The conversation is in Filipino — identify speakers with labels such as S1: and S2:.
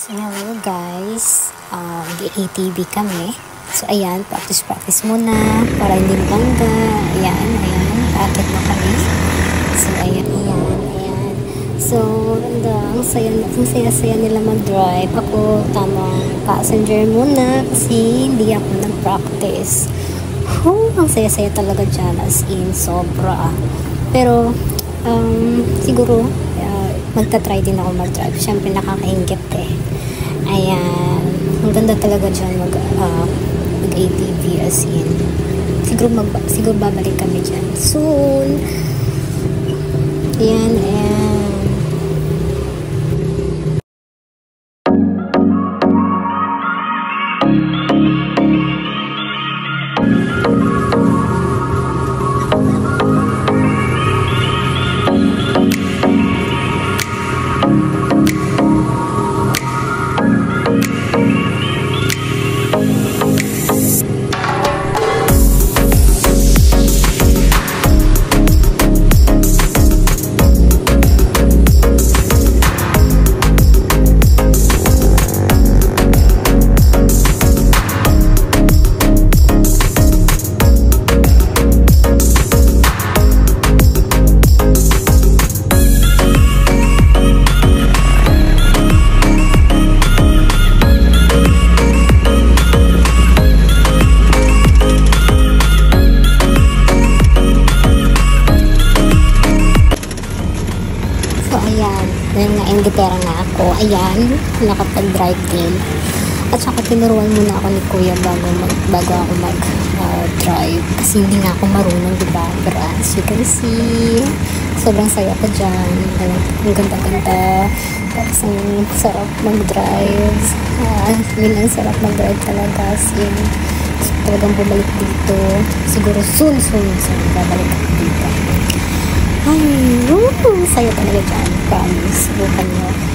S1: So, hello guys, ATV kami. So, ayan, practice muna para hindi mabangga. Ayan, paakit na kami. So, ayan. So, ang saya nila mag-drive. Ako, tamang passenger muna kasi hindi ako nag-practice. Ang saya-saya talaga dyan, as in, sobra. Pero, siguro, magta-try din ako mag-drive. Siyempre, nakakaingit eh. Ayan. Ang ganda talaga dyan mag-ATV, as in. Siguro babalik kami dyan soon. Ayan. Gitara nga ako. Ayan, nakapag-drive din. At saka tinuruan muna ako ni Kuya bago ako mag-drive. Kasi hindi nga ako marunong, diba? Pero as you can see, sobrang saya ko dyan. Ang ganda-ganda. Tapos ang sarap mag-drive. Ang sarap mag-drive talaga. As in, talagang bumalik dito. Siguro soon babalik ako dito. Ay, saya talaga dyan. Promise. Subukan nyo.